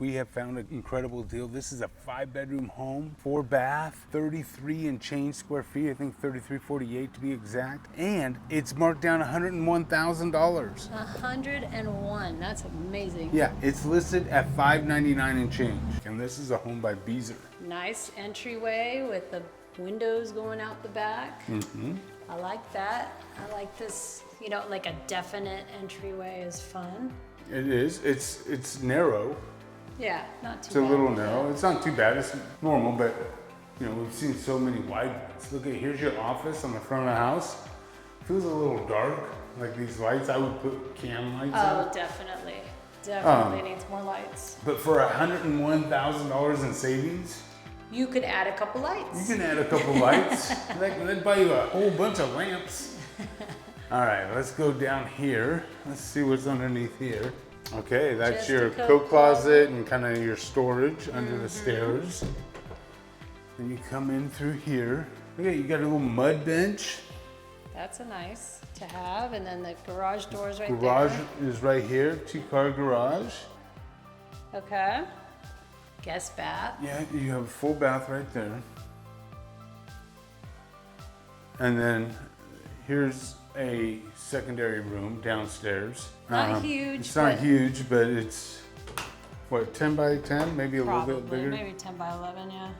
We have found an incredible deal. This is a 5-bedroom home, 4-bath, 33 and change square feet. I think 3348 to be exact. And it's marked down $101,000. 101. That's amazing. Yeah, it's listed at $599 and change. And this is a home by Beezer. Nice entryway with the windows going out the back. I like that. I like this, you know, like a definite entryway is fun. It is. It's narrow. Yeah, not too bad. It's a little narrow. It's not too bad. It's normal, but you know, we've seen so many wide ones. Look at, here's your office on the front of the house. Feels a little dark, like these lights. I would put cam lights on. Oh, definitely. Definitely needs more lights. But for $101,000 in savings, you could add a couple lights. You can add a couple lights. They'd buy you a whole bunch of lamps. All right, let's go down here. Let's see what's underneath here. Okay, that's Just your a coat closet and kind of your storage under the stairs. And you come in through here. Look at, you got a little mud bench. That's a nice to have. And then the garage doors right Garage there. is right here, 2-car garage. Okay. Guest bath. Yeah, you have a full bath right there. And then here's a secondary room downstairs. Not huge. It's not huge, but it's, what, 10 by 10? Maybe a Probably, little bit bigger? maybe 10 by 11, yeah.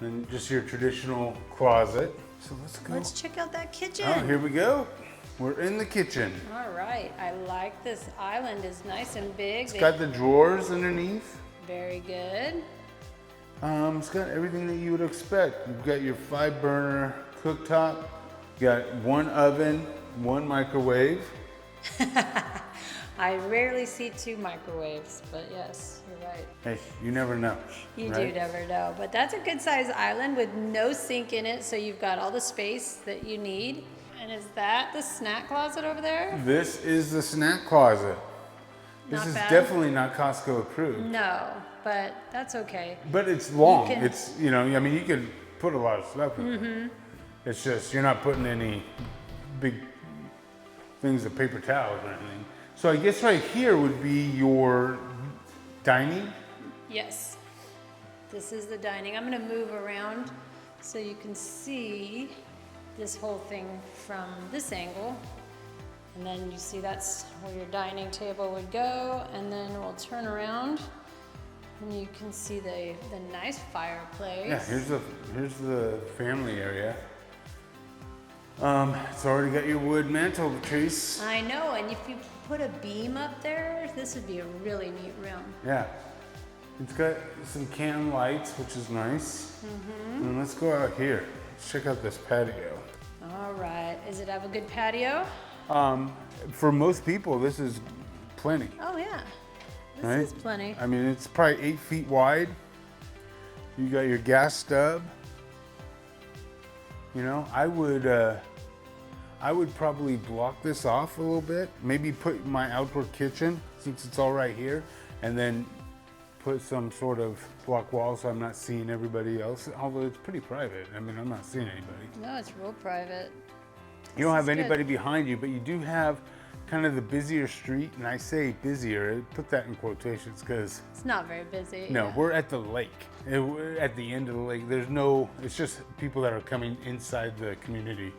And just your traditional closet. So let's go. Let's check out that kitchen. Oh, here we go. We're in the kitchen. All right, I like this island. Is nice and big. It's got the drawers underneath. Very good. It's got everything that you would expect. You've got your 5-burner cooktop. You got 1 oven, 1 microwave. I rarely see 2 microwaves, but yes, you're right. Hey, you never know. You right? do never know. But that's a good sized island with no sink in it, so you've got all the space that you need. And is that the snack closet over there? This is the snack closet. This Not is bad. definitely not Costco approved. No, but that's okay. But it's long. can- It's, you know, I mean, you can put a lot of stuff in. It's just, you're not putting any big things of paper towels or anything. So I guess right here would be your dining. Yes. This is the dining. I'm gonna move around so you can see this whole thing from this angle. And then you see that's where your dining table would go. And then we'll turn around and you can see the nice fireplace. Yeah, here's the family area. It's already got your wood mantelpiece. I know, and if you put a beam up there, this would be a really neat room. Yeah. It's got some can lights, which is nice. And let's go out here. Let's check out this patio. All right, does it have a good patio? For most people, this is plenty. Oh yeah, this Right? is plenty. I mean, it's probably 8 feet wide. You got your gas stub. You know, I would probably block this off a little bit. Maybe put my outdoor kitchen, since it's all right here, and then put some sort of block wall so I'm not seeing everybody else. Although it's pretty private. I mean, I'm not seeing anybody. No, it's real private. You don't have This is good. anybody behind you, but you do have kind of the busier street. And I say busier, put that in quotations because It's not very busy. no, yeah. we're at the lake. We're at the end of the lake. There's no, it's just people that are coming inside the community.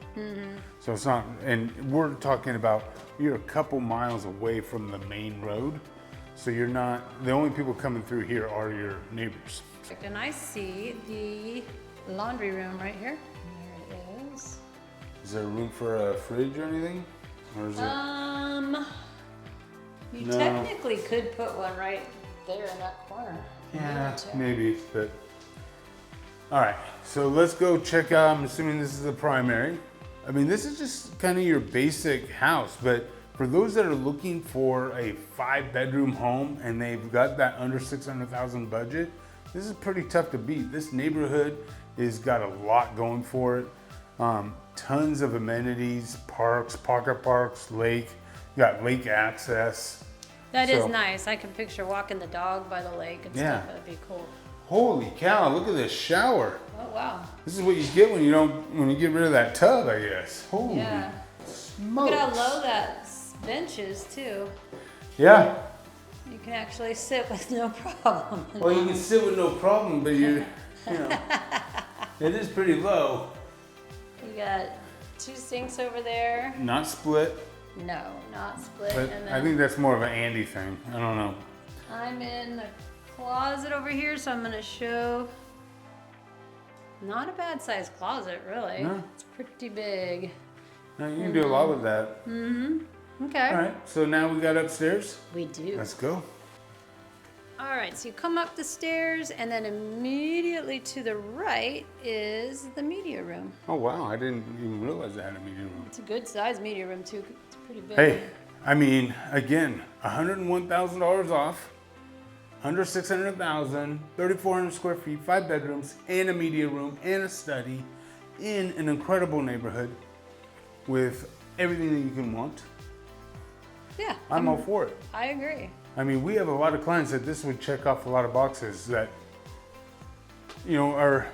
So it's not, and we're talking about, you're a couple miles away from the main road. So you're not, the only people coming through here are your neighbors. And I see the laundry room right here. There it is. Is there room for a fridge or anything? Or is it? You No. technically could put one right there in that corner. Yeah, Too. maybe, but. All right, so let's go check out, I'm assuming this is the primary. I mean, this is just kind of your basic house, but for those that are looking for a 5-bedroom home and they've got that under 600,000 budget, this is pretty tough to beat. This neighborhood has got a lot going for it. Tons of amenities, parks, pocket parks, lake, you got lake access. That is So- nice. I can picture walking the dog by the lake and Yeah. stuff. That'd be cool. Holy cow, look at this shower. Oh wow. This is what you get when you get rid of that tub, I guess. Holy Yeah. smokes. Look at how low that bench is too. Yeah. You can actually sit with no problem. Well, you can sit with no problem, but you know, it is pretty low. You got 2 sinks over there. Not split. No, not split. But And I then think that's more of an Andy thing. I don't know. I'm in the closet over here, so I'm gonna show. Not a bad sized closet, really. No. It's pretty big. No, you can do a lot with that. Okay. All right, so now we got upstairs. We do. Let's go. All right, so you come up the stairs, and then immediately to the right is the media room. Oh wow, I didn't even realize I had a meeting room. It's a good sized media room too. It's pretty big. Hey, I mean, again, $101,000 off, under 600,000, 3,400 square feet, 5 bedrooms, and a media room, and a study, in an incredible neighborhood with everything that you can want. Yeah. I'm all for it. I agree. I mean, we have a lot of clients that this would check off a lot of boxes that, you know, are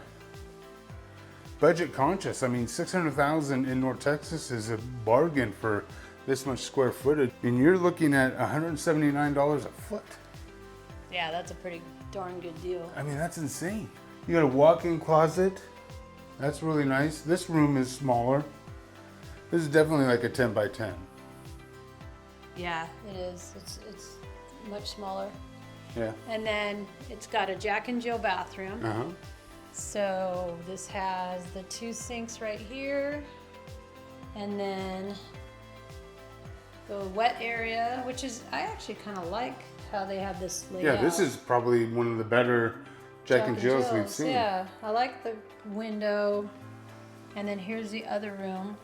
budget conscious. I mean, 600,000 in North Texas is a bargain for this much square footage. And you're looking at $179 a foot. Yeah, that's a pretty darn good deal. I mean, that's insane. You got a walk-in closet. That's really nice. This room is smaller. This is definitely like a 10 by 10. Yeah, it is. It's much smaller. Yeah. And then it's got a Jack and Jill bathroom. Uh-huh. So this has the 2 sinks right here. And then the wet area, which is, I actually kind of like how they have this laid out. Yeah, this is probably one of the better Jack and Jills we've seen. Yeah, I like the window. And then here's the other room.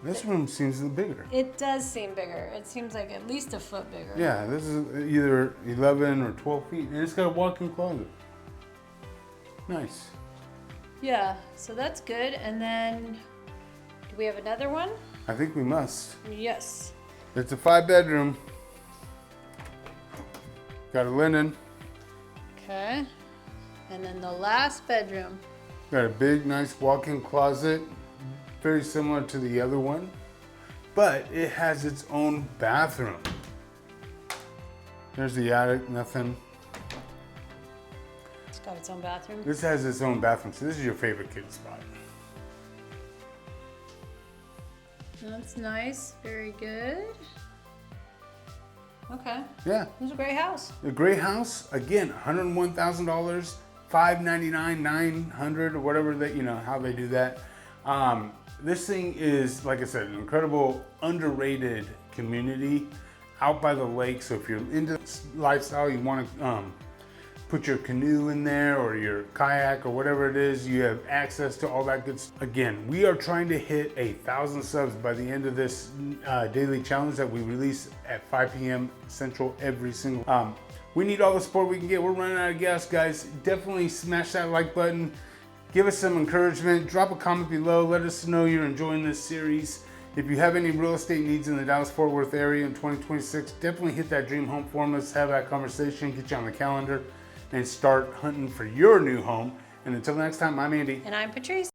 This room seems bigger. It does seem bigger. It seems like at least a foot bigger. Yeah, this is either 11 or 12 feet, and it's got a walk-in closet. Nice. Yeah, so that's good. And then, do we have another one? I think we must. Yes. It's a 5 bedroom. Got a linen. Okay. And then the last bedroom. Got a big, nice walk-in closet. Very similar to the other one, but it has its own bathroom. There's the attic, nothing. It's got its own bathroom. This has its own bathroom, so this is your favorite kid spot. That's nice. Very good. Okay. Yeah, This is a great house. a great house. Again, $101,000, $599, $900, or whatever that, you know, how they do that. This thing is, like I said, an incredible, underrated community out by the lake. So if you're into this lifestyle, you want to put your canoe in there or your kayak or whatever it is, you have access to all that good stuff. Again, we are trying to hit 1,000 subs by the end of this daily challenge that we release at 5 p.m. Central every single. We need all the support we can get. We're running out of gas, guys. Definitely smash that like button. Give us some encouragement, drop a comment below, let us know you're enjoying this series. If you have any real estate needs in the Dallas-Fort Worth area in 2026, definitely hit that dream home form. Let's have that conversation, get you on the calendar, and start hunting for your new home. And until next time, I'm Andy. And I'm Patrice.